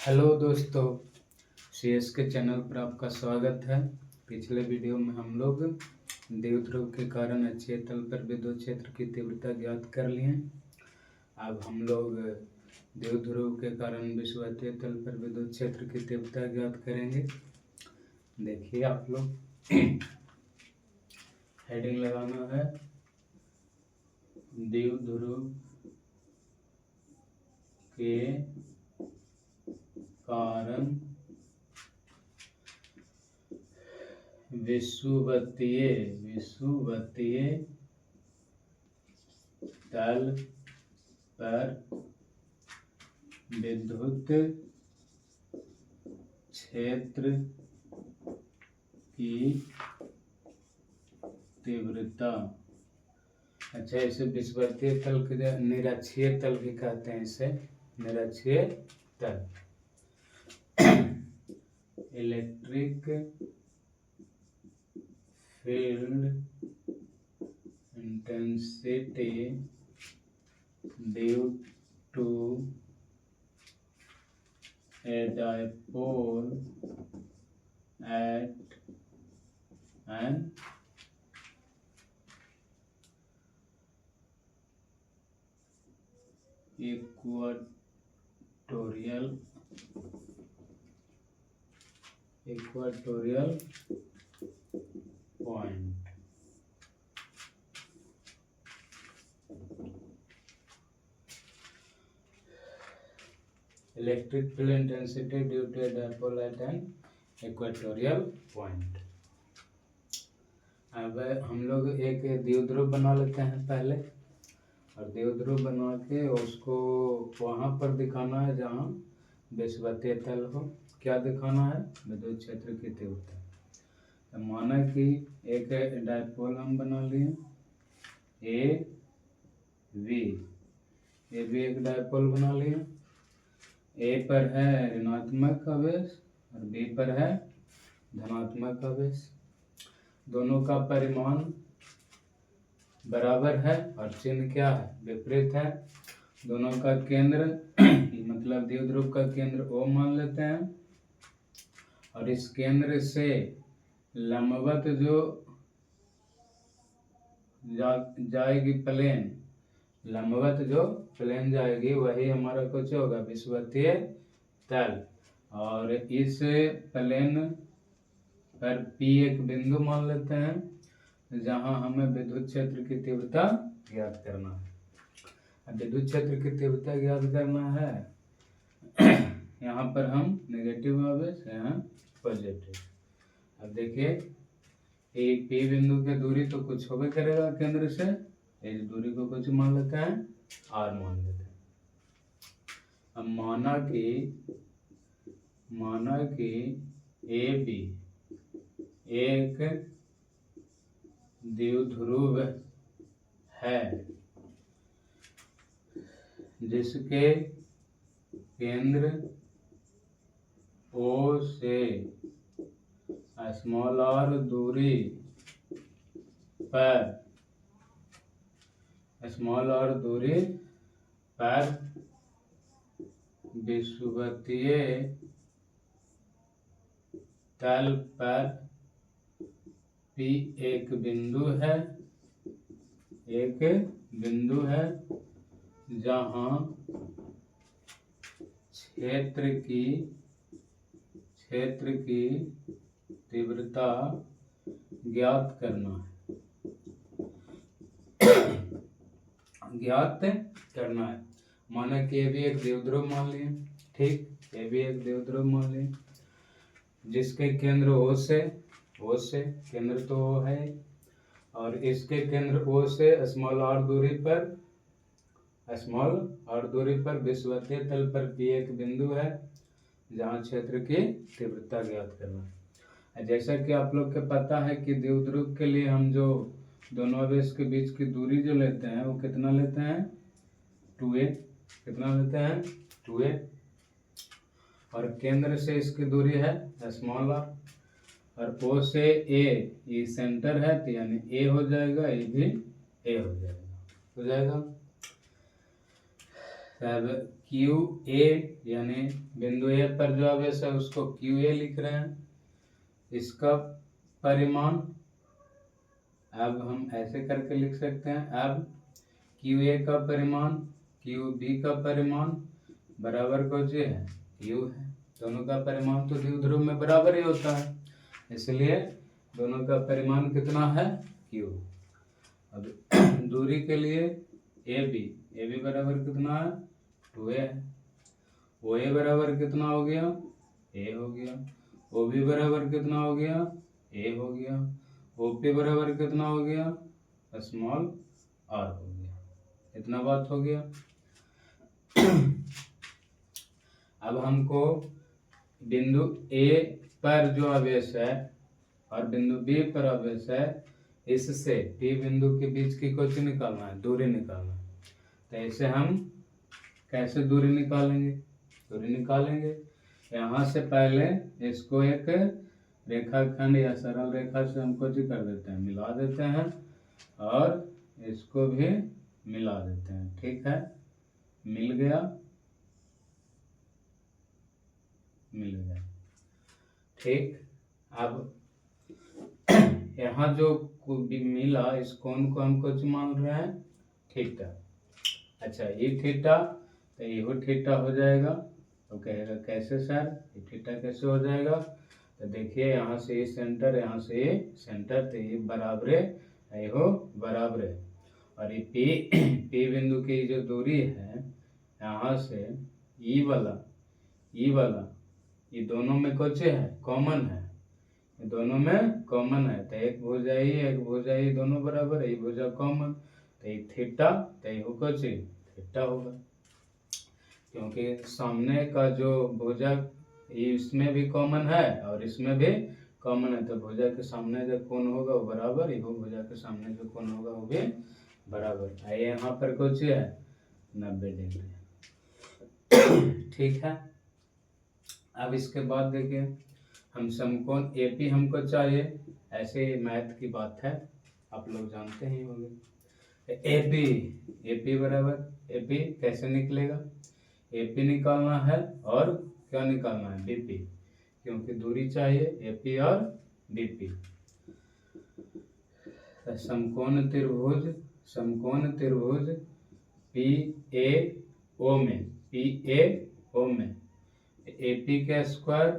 Hello दोस्तों, CS के channel पर आपका स्वागत है। पिछले वीडियो में हम लोग द्विध्रुव के कारण अक्षीय तल पर विद्युत क्षेत्र की तीव्रता ज्ञात कर लिए। अब हम लोग द्विध्रुव के कारण विषुवतीय तल पर विद्युत क्षेत्र की तीव्रता ज्ञात करेंगे। देखिए आप लोग हेडिंग लगाना है द्विध्रुव के कारण विषुवतीय तल पर विद्युत क्षेत्र की तीव्रता। अच्छा, इसे विषुवतीय तल के निरक्षीय तल भी कहते हैं। इसे निरक्षीय तल। Electric field intensity due to a dipole at an equatorial point. Electric field intensity due to a dipole at an equatorial point. अब हम लोग एक द्विध्रुव बना लेते हैं पहले, और द्विध्रुव बना के उसको वहाँ पर दिखाना है जहाँ विषुवतीय तल हो। क्या दिखाना है? विद्युत क्षेत्र की तीव्रता। तो माना कि एक डायपोल हम बना लिए ए बी एक डायपोल बना लिए। ए पर है ऋणात्मक आवेश और बी पर है धनात्मक आवेश। दोनों का परिमाण बराबर है और चिन्ह क्या है? विपरीत है। दोनों का केंद्र मतलब द्विध्रुव का केंद्र O मान लेते हैं, और इस केंद्र से लंबवत जो जाएगी प्लेन, लंबवत जो प्लेन जाएगी वही हमारा कुछ होगा विषुवतीय तल। और इस प्लेन पर P एक बिंदु मान लेते हैं जहां हमें विद्युत क्षेत्र की तीव्रता ज्ञात करना है। अब विद्युत क्षेत्र की तीव्रता ज्ञात करना है। यहाँ पर हम नेगेटिव आवेश, यहाँ पॉजिटिव। अब देखिए P बिंदु की दूरी तो कुछ होबे करेगा केंद्र से। इस दूरी को कुछ मान लेते हैं R मान लेते हैं। अब माना कि AB एक द्विध्रुव है जिसके केंद्र O से स्मॉल r दूरी पर विषुवतीय तल पर P एक बिंदु है जहां क्षेत्र की तीव्रता ज्ञात करना है। माना कि ये भी एक द्विध्रुव मान लिए। ठीक, ये भी एक द्विध्रुव मान लिए जिसके केंद्र O से केंद्र तो O है, और इसके केंद्र O से स्मॉल r दूरी पर विषुवतीय तल पर P एक बिंदु है जहाँ क्षेत्र की तीव्रता ज्ञात करना है। जैसा कि आप लोग को पता है कि द्विध्रुव के लिए हम जो दोनों आवेश के बीच की दूरी जो लेते हैं वो कितना लेते हैं? 2a। कितना लेते हैं? 2a। और केंद्र से इसकी दूरी है स्मॉल r, और O से A ये सेंटर है तो यानी A हो जाएगा, ये भी A हो जाएगा। अब क्यू ए यानी बिंदु ए पर जो आवेश है उसको क्यू ए लिख रहे हैं। इसका परिमाण अब हम ऐसे करके लिख सकते हैं, अब क्यू ए का परिमाण क्यू बी का परिमाण बराबर को जो है क्यू है। दोनों का परिमाण तो द्विध्रुव में बराबर ही होता है, इसलिए दोनों का परिमाण कितना है क्यू। अब दूरी के लिए ए बी बराबर कितना है 2a है। ओ ए बराबर कितना हो गया ए हो गया। ओ बी बराबर कितना हो गया ए हो गया। ओ पी बराबर कितना हो गया स्मॉल आर हो गया। इतना बात हो गया। अब हमको बिंदु ए पर जो आवेश है और बिंदु बी पर आवेश है, इससे पी बिंदु के बीच की कुछ निकालना है, दूरी निकालना है। तो ऐसे हम कैसे दूरी निकालेंगे? दूरी निकालेंगे यहाँ से पहले इसको एक रेखाखंड या सरल रेखा से हम कुछ कर देते हैं, मिला देते हैं और इसको भी मिला देते हैं। ठीक है, मिल गया, मिल गया। ठीक, अब यहाँ जो भी मिला इस कोण को हम कुछ मान रहे हैं थीटा। अच्छा, ये थीटा तो ये थीटा हो जाएगा। तो कहेगा कैसे सर ये थीटा कैसे हो जाएगा? तो देखिए यहाँ से ये सेंटर, यहाँ से ये सेंटर, तो ये बराबरे ये हो बराबरे। और ये पी बिंदु की जो दूरी है यहाँ से ई वाला ये दोनों में कुछ है कॉमन है, ये दोनों में कॉमन है। तो एक भुजा ही एक भुजा ही दोनों बराबर है, ये भुजा कॉमन, तो ये थीटा तो ये कुछ थीटा होगा, क्योंकि सामने का जो भुजा इसमें भी कॉमन है और इसमें भी कॉमन है। तो भुजा के सामने जो कोण होगा वो बराबर, ये भुजा के सामने जो कोण होगा वो भी बराबर। यहाँ पर कुछ है 90 डिग्री। ठीक है, अब इसके बाद देखिए हम समकोण एपी हमको चाहिए। ऐसे मैथ की बात है, आप लोग जानते ही होंगे। एपी बराबर एपी कैसे निकलेगा? एपी निकालना है और क्या निकालना है बीपी, क्योंकि दूरी चाहिए एपी और बीपी। समकोण त्रिभुज पी ए ओ में एपी का स्क्वायर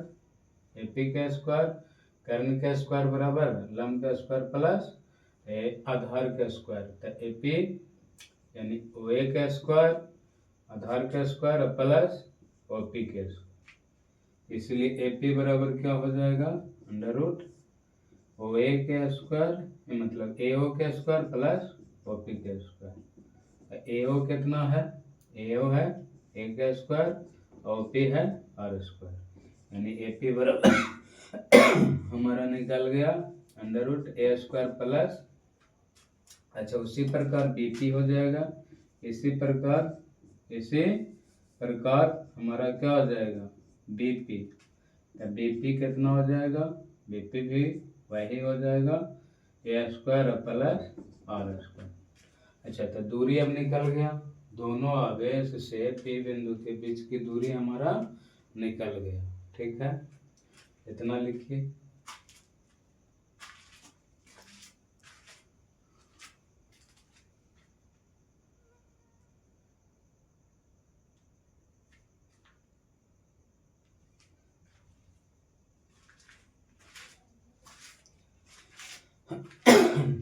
कर्ण का स्क्वायर बराबर लंब का स्क्वायर प्लस आधार का स्क्वायर। तो एपी यानी ओ ए का स्क्वायर आधार का स्क्वायर प्लस ओपी का स्क्वायर। इसलिए एपी बराबर क्या हो जाएगा अंडर रूट ओ ए का स्क्वायर मतलब ए ओ का स्क्वायर प्लस ओपी का स्क्वायर। ए ओ कितना है? ए ओ है ए का स्क्वायर और ओपी है आर स्क्वायर, यानी एपी बराबर हमारा निकल गया अंडर रूट ए स्क्वायर प्लस। अच्छा, उसी प्रकार बीपी हो जाएगा। इसी प्रकार हमारा क्या हो जाएगा बीपी। बीपी कितना हो जाएगा? बीपी भी वही हो जाएगा ए स्क्वायर प्लस आर स्क्वायर। अच्छा, तो दूरी अब निकल गया, दोनों आवेश से पी बिंदु के बीच की दूरी हमारा निकल गया। ठीक है, इतना लिखिए।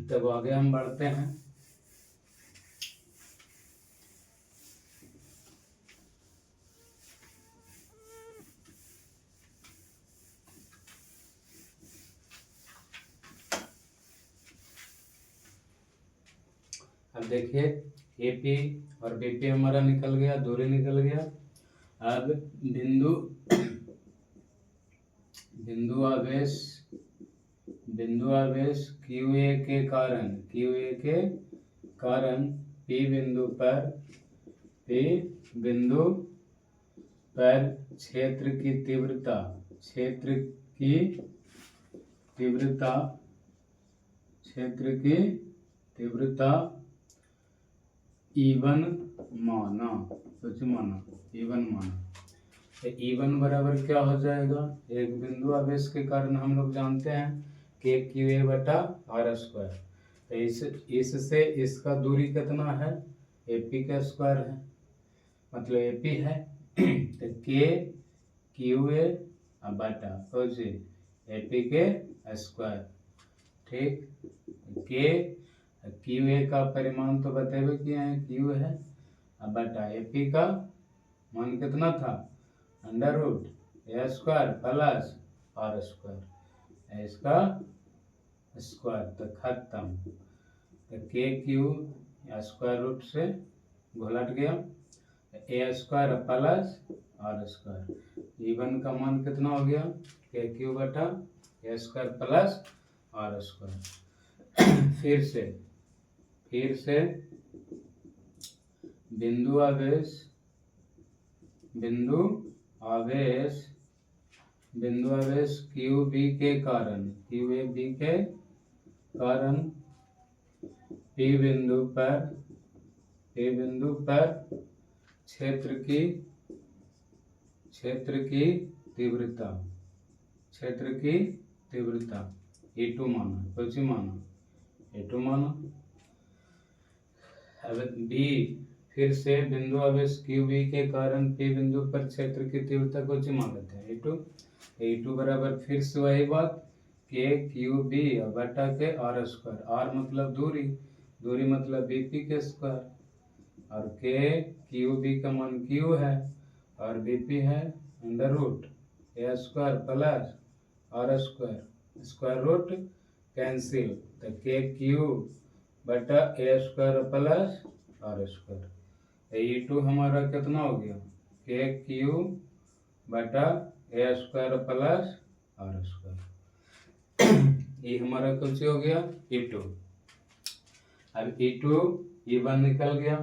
तब आगे हम बढ़ते हैं। अब देखिए एपी और बीपी हमारा निकल गया, दूरी निकल गया। अब बिंदु आवेश क्यू ए के कारण पी बिंदु पर क्षेत्र की तीव्रता E1 माना। तो कुछ माना E1 माना, तो E1 बराबर क्या हो जाएगा, एक बिंदु आवेश के कारण हम लोग जानते हैं कि QA बटा R स्क्वायर, तो इससे इसका दूरी कितना है, AP का स्क्वायर है, मतलब AP है तो K QA बटा कुछ AP के स्क्वायर, ठीक। K QA का परिमाण तो बतेबे किए हैं, Q है, अब बटा AP का मान कितना था, under root A square plus R square, इसका स्क्वायर, तो खत्म। तो के क्यू स्क्वायर रूट से घुलट गया, A square plus R square, E1 का मान कितना हो गया, के क्यू बटा A square plus R square. फिर से बिंदु आवेश QB के कारण P बिंदु पर क्षेत्र की तीव्रता E2 माना, कुछ माना E2 माना। अब B, फिर से बिंदु आवेश QB के कारण P बिंदु पर क्षेत्र की तीव्रता को मानते हैं E2 बराबर फिर से वही बात, के QB बटा के R स्क्वायर, R मतलब दूरी मतलब BP के स्क्वायर, और के QB का मान Q है और BP है under root A square plus R square, square root cancel, तो के क्यू बटा A square plus R square, E2 हमारा कितना हो गया, के क्यू बटा A square plus R square, ये हमारा कुछ हो गया E2। अब E2 E1 निकल गया,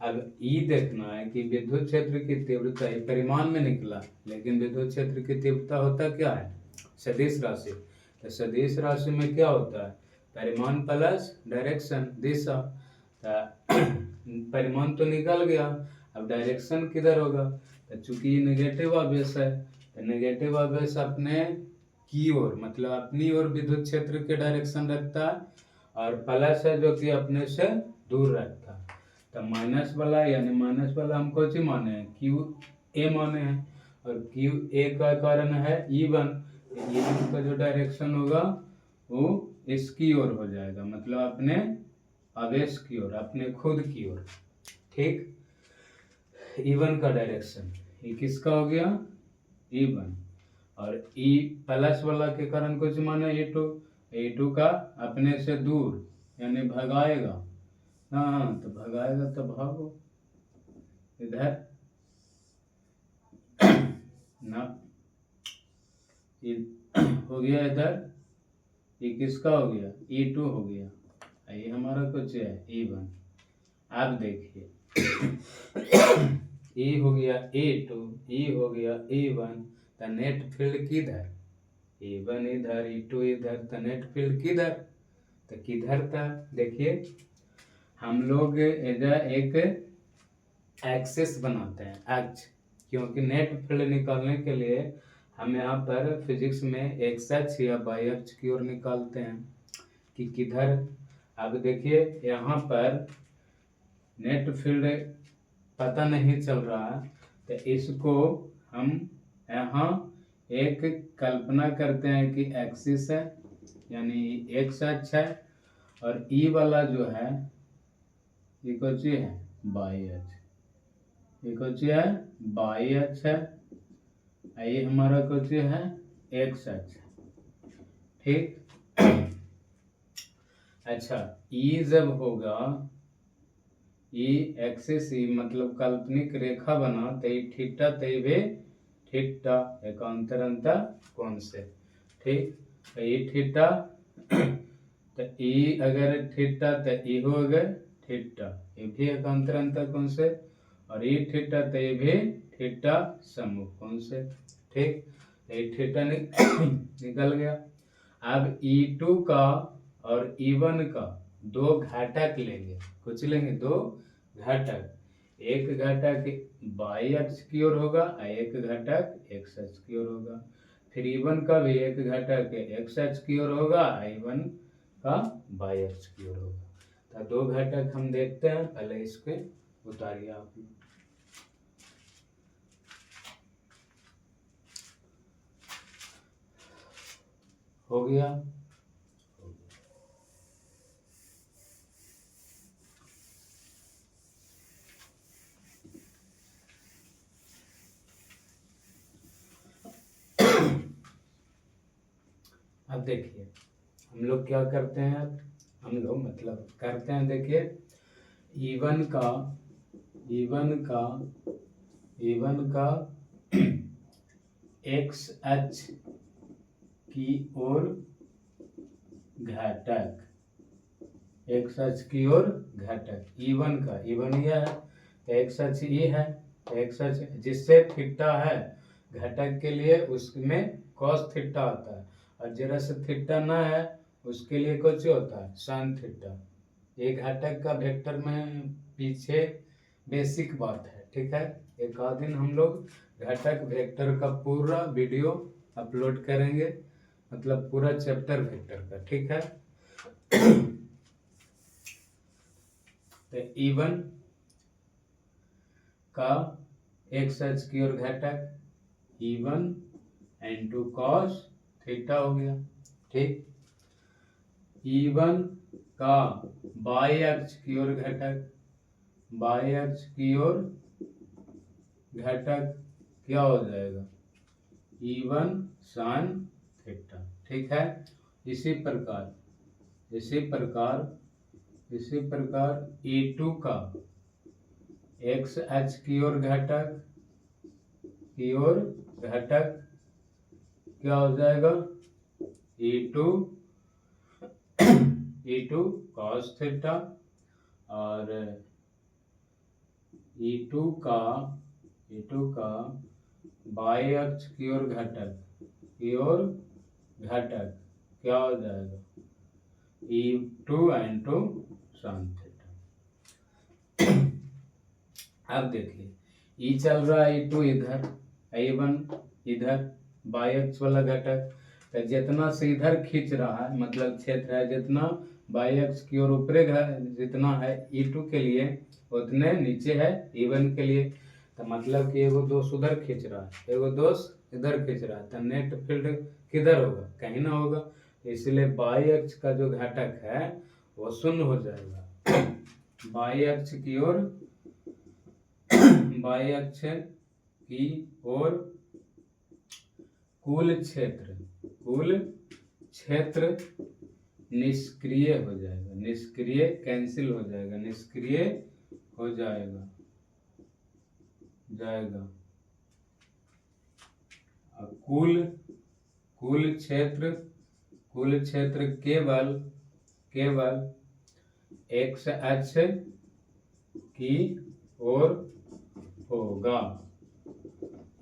अब E देखना है कि विद्युत क्षेत्र की तीव्रता परिमाण में निकला, लेकिन विद्युत क्षेत्र की तीव्रता होता क्या है, सदिश राशि, तो सदिश राशि में क्या होता है, परिमाण प्लस डायरेक्शन दिशा, परिमाण तो निकल गया, अब डायरेक्शन किधर होगा, तो चूंकि नेगेटिव आवेश है तो नेगेटिव आवेश अपने की ओर मतलब अपनी ओर विद्युत क्षेत्र के डायरेक्शन रखता है, और प्लस है जो कि अपने से दूर रखता है, तो माइनस वाला हम कौन सी माने हैं, क्यू ए माने हैं, और क्यू ए का कारण है E1, E1 का जो डायरेक्शन होगा वो इसकी ओर हो जाएगा, मतलब अपने आवेश की ओर, अपने खुद की ओर, ठीक। E1 का डायरेक्शन ये किसका हो गया, E1, और E प्लस वाला के कारण कुछ माने E2 का अपने से दूर यानी भगाएगा, हाँ तो भगाएगा तो भागो इधर ना, ये हो गया इधर, ये किसका हो गया, E2 हो गया, ये हमारा कुछ है E1। आप देखिए E हो गया E2, E हो गया E1, तो नेट फील्ड किधर, E1 इधर E2 इधर, तो नेट फील्ड किधर, तो किधर था, देखिए हम लोग इधर एक एक्सिस बनाते हैं अक्ष, क्योंकि नेट फील्ड निकालने के लिए हम यहाँ पर फिजिक्स में एक्स अक्ष या वाई अक्ष की ओर निकालते हैं कि किधर। अब देखिए यहाँ पर नेट फील्ड पता नहीं चल रहा, तो इसको हम यहाँ एक कल्पना करते हैं कि एक्सिस है यानी एक्स अक्ष है, और ई वाला जो है ये कुछ है वाई अक्ष, ये कुछ है वाई अक्ष है, ये हमारा कुछ है एक्स अक्ष, ठीक। अच्छा ई जब होगा, ई एक्सिस ई मतलब काल्पनिक रेखा बना, तई थीटा तई वे थीटा एकांतर अंतर कोण से, ठीक। तो ई थीटा तो ई अगर थीटा तो ई हो गए थीटा, ये भी एकांतर अंतर कोण से, और ई थीटा तो ये भी थीटा समूह कोण से, ठीक। ये थीटा निकल गया। अब E2 का और E1 का दो घटक लेंगे, कुछ लेंगे दो घटक, एक घटक y अक्ष की ओर होगा और एक घटक x अक्ष की ओर होगा। फिर E1 का भी एक घटक x अक्ष की ओर होगा, I1 का y अक्ष की ओर होगा। तो दो घटक हम देखते हैं, पहले इसके उतारिए आप लोग। हो गया। अब देखिए हम लोग क्या करते हैं, अब हम लोग मतलब करते हैं, देखिए E1 का x अक्ष की ओर घटक, x अक्ष की ओर घटक E1 का, E1 यह है तो x अक्ष ये है, x अक्ष जिससे थीटा है घटक के लिए उसमें cos थीटा आता है, और जरा से थीटा ना है उसके लिए कुछ होता है sin थीटा। एक घटक का वेक्टर में पीछे बेसिक बात है, ठीक है। एक आध दिन हम लोग घटक वेक्टर का पूरा वीडियो अपलोड करेंगे, मतलब पूरा चैप्टर वेक्टर का, ठीक है। तो E1 का x अक्ष की ओर घटक E1 into cos थीटा हो गया, ठीक। E1 का y अक्ष की ओर घटक, y अक्ष की ओर घटक क्या हो जाएगा, E1 sin थीटा, ठीक है। इसी प्रकार E2 का x अक्ष की ओर घटक क्या हो जाएगा, E2 cos थीटा, और E2 का y अक्ष की ओर घटक क्या हो जाएगा, E2 into sin थीटा। अब देखिए E चल रहा है, E2 इधर, I1 इधर, y अक्ष वाला घटक, तो जितना से इधर खींच रहा है मतलब क्षेत्र है जितना y अक्ष की ओर ऊपरे जितना है E2 के लिए उतने नीचे है E1 के लिए। तो मतलब कि एगो दोष उधर खींच रहा है, एगो दोष इधर खींच रहा है, तो नेट फील्ड किधर होगा, कहीं ना होगा। इसलिए y अक्ष का जो घटक है वो शून्य हो जाएगा। y अक्ष की ओर कुल क्षेत्र निष्क्रिय हो जाएगा, निष्क्रिय कैंसिल हो जाएगा, निष्क्रिय हो जाएगा। कुल क्षेत्र केवल x अक्ष की ओर होगा।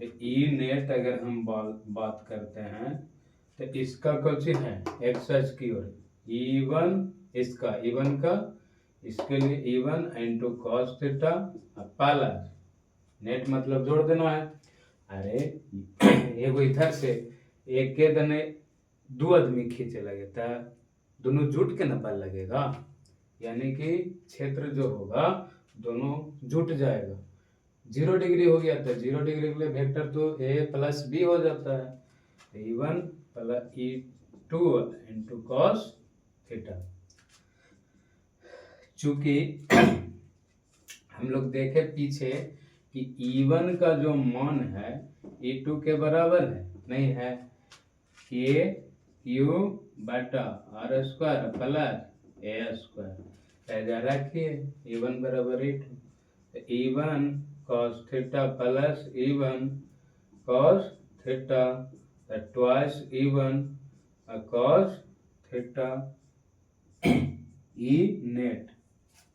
ई नेट अगर हम बात करते हैं तो इसका कुछ है x अक्ष की ओर E1, इसका E1 का, इसके लिए E1 into cos theta plus net मतलब जोड़ देना है। अरे एगो इधर से एक के दने दो आदमी खींचे लगे तो दोनों जुट के न पल लगेगा, यानी कि क्षेत्र जो होगा दोनों जुट जाएगा। 0 डिग्री हो गया तो 0 डिग्री के लिए वेक्टर तो a प्लस बी हो जाता है, E1 plus E2 into cos theta. चूंकि हम लोग देखे पीछे कि E1 का जो मान है E2 के बराबर है, नहीं है, k q बटा r square plus a square रखिए, E1 बराबर E2, तो E1 cos theta plus E1 cos theta twice E1 cos theta. E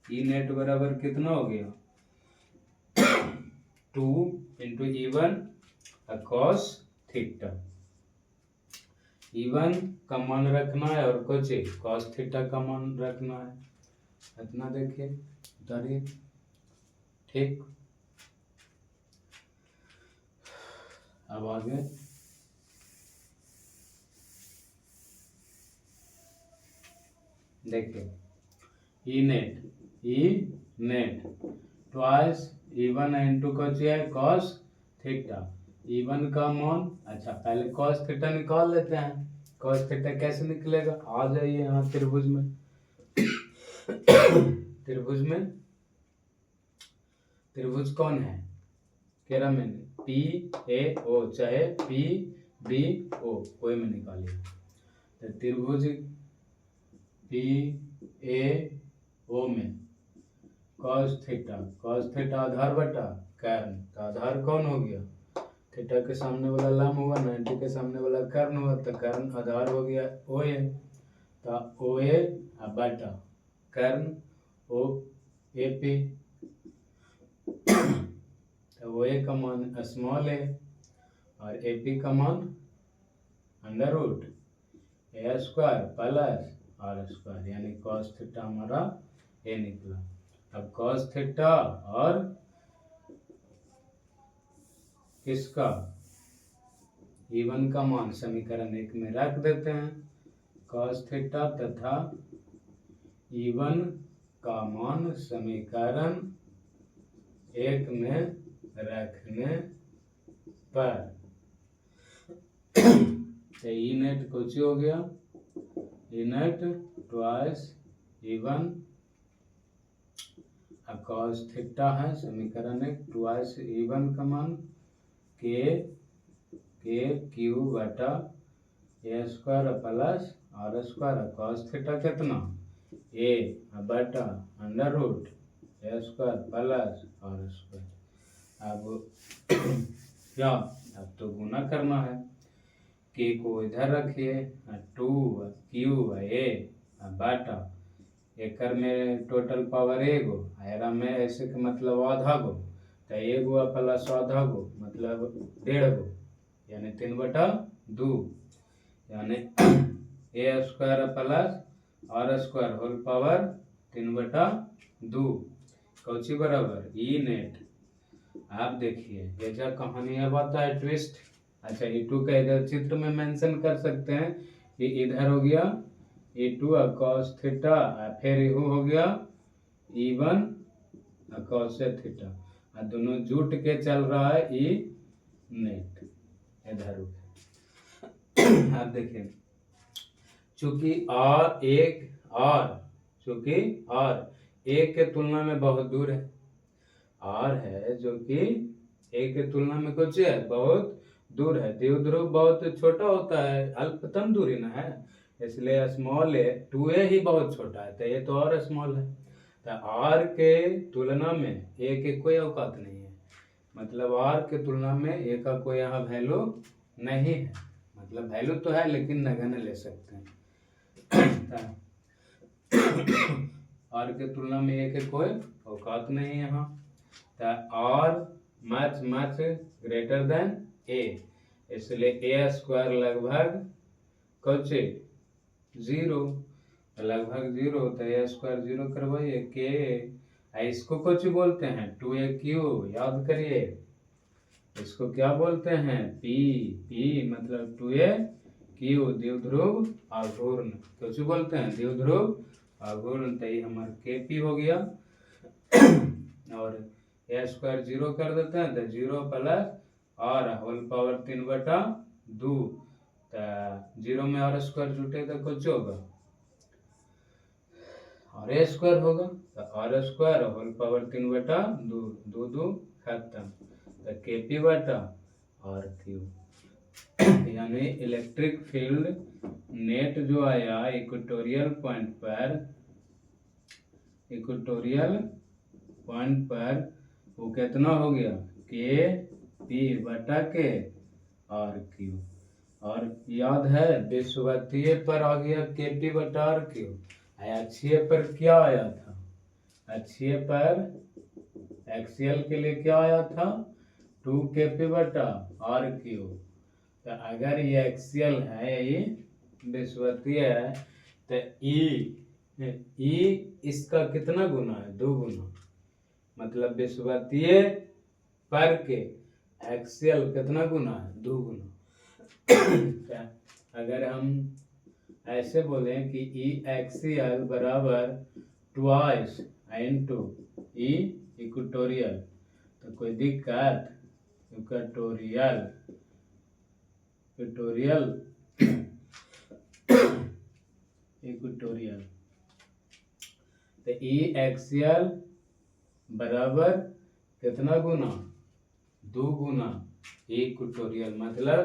net बराबर कितना हो गया, 2 into E1 cos theta. E1 का मान रखना है और कुछ cos थीटा का मान रखना है, इतना देखिए उतारिए, ठीक। अब आगे देखिए E net twice E1 into को है कॉस थीटा। E1 का मान, अच्छा पहले कॉस थीटा निकाल लेते हैं। कॉस थीटा कैसे निकलेगा, आ जाइए यहाँ त्रिभुज में। त्रिभुज कौन है, कह रहा मैंने PAO चाहे PBO कोई में निकालिए। तो त्रिभुज PAO में cos थीटा आधार बटा कर्ण, तो आधार कौन हो गया, थीटा के सामने वाला लंब हुआ, 90 के सामने वाला कर्ण हुआ, तो कर्ण आधार हो गया OA। तो OA बटा कर्ण OAP। तो OA का मान स्मॉल a और AP का मान under root A square plus R square, यानी cos थीटा हमारा ये निकला। अब cos थीटा और किसका E1 का मान समीकरण 1 में रख देते हैं। cos थीटा तथा E1 का मान समीकरण 1 में रखने पर तो ई नेट कुछ हो गया, ई नेट ट्वाइस E1 अब cos थीटा है समीकरण 1 ट्वाइस E1 का मान के क्यू बटा A square plus R square. cos theta कितना A बटा under root A square plus R square. अब क्या, अब तो गुना करना है, के को इधर रखिए, 2QA बटा एकर में टोटल पावर एगो, एरा में ऐसे के मतलब आधा गो, तो एगो प्लस आधा गो मतलब 1.5 गो, यानी 3/2, यानी A square plus R square whole power 3/2 कौची बराबर ई नेट। आप देखिए ये कहानी अब आता है ट्विस्ट। अच्छा E2 का इधर चित्र में मेंशन कर सकते हैं कि इधर हो गया E2 cos थीटा, फिर यू हो गया E1 cos थीटा, और दोनों जुट के चल रहा है ई नेट इधर। आप देखिए चूंकि चूंकि R एक के तुलना में बहुत दूर है, R है जो कि एक के तुलना में कुछ है बहुत दूर है, द्विध्रुव बहुत छोटा होता है, अल्पतम दूरी ना है, इसलिए स्मॉल है, 2A ही बहुत छोटा है, तो ये तो और स्मॉल है। तो R के तुलना में A के कोई औकात नहीं है, मतलब R के तुलना में A का कोई यहाँ वैल्यू नहीं है, मतलब वैल्यू तो है लेकिन नगण्य ले सकते हैं। R के तुलना में A के कोई औकात नहीं है यहाँ, तो R much greater than A, इसलिए A स्क्वायर लगभग कुछ 0, लगभग 0, तो A स्क्वायर 0 करवाइए के, इसको कुछ बोलते हैं 2AQ, याद करिए इसको क्या बोलते हैं P मतलब 2AQ द्विध्रुव आघूर्ण, कुछ बोलते हैं द्विध्रुव आघूर्ण, तो ये हमारा KP हो गया। और A स्क्वायर 0 कर देते हैं तो 0 प्लस R होल पावर 3/2, तो 0 में R स्क्वायर जुटे तो कुछ होगा और A स्क्वायर होगा, तो R स्क्वायर होल पावर 3/2, 2 खत्म, तो KP बटा RQ, यानी इलेक्ट्रिक फील्ड नेट जो आया इक्वेटोरियल पॉइंट पर वो कितना हो गया KP बटा के RQ, और याद है विषुवतीय पर आ गया KP बटा RQ, अक्षीय पर क्या आया था, अक्षीय पर एक्सियल के लिए क्या आया था 2KP बटा RQ, तो अगर ये एक्सियल है ये विषुवतीय है तो ई इसका कितना गुना है 2 गुना, मतलब विषुवतीय पर के एक्सियल कितना गुना है, 2 गुना। क्या अगर हम ऐसे बोलें कि ई एक्सियल बराबर ट्वाइस इनटू ई इक्वेटोरियल, तो कोई दिक्कत? इक्वेटोरियल इक्वेटोरियल इक्वेटोरियल, तो ई एक्सियल बराबर कितना गुना, 2 गुना इक्वेटोरियल। मतलब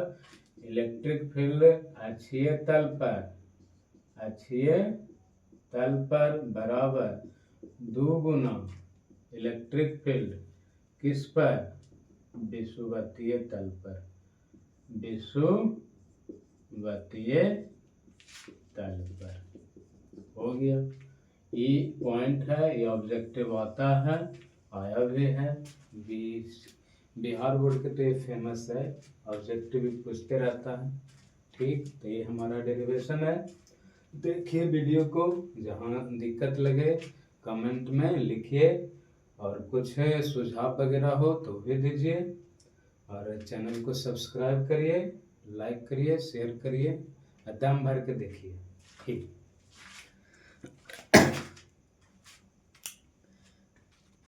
इलेक्ट्रिक फील्ड अक्षीय तल पर बराबर 2 गुना इलेक्ट्रिक फील्ड किस पर, विषुवतीय तल पर, विषुवतीय तल पर। हो गया, ई पॉइंट है, ये ऑब्जेक्टिव आता है, आया भी है। बिहार बोर्ड के तो ये फेमस है, ऑब्जेक्टिव भी पूछते रहता है। ठीक, तो ये हमारा डेरिवेशन है। देखिए वीडियो को, जहाँ दिक्कत लगे कमेंट में लिखिए, और कुछ सुझाव वगैरह हो तो भी दीजिए, और चैनल को सब्सक्राइब करिए, लाइक करिए, शेयर करिए, दम भर के देखिए। ठीक।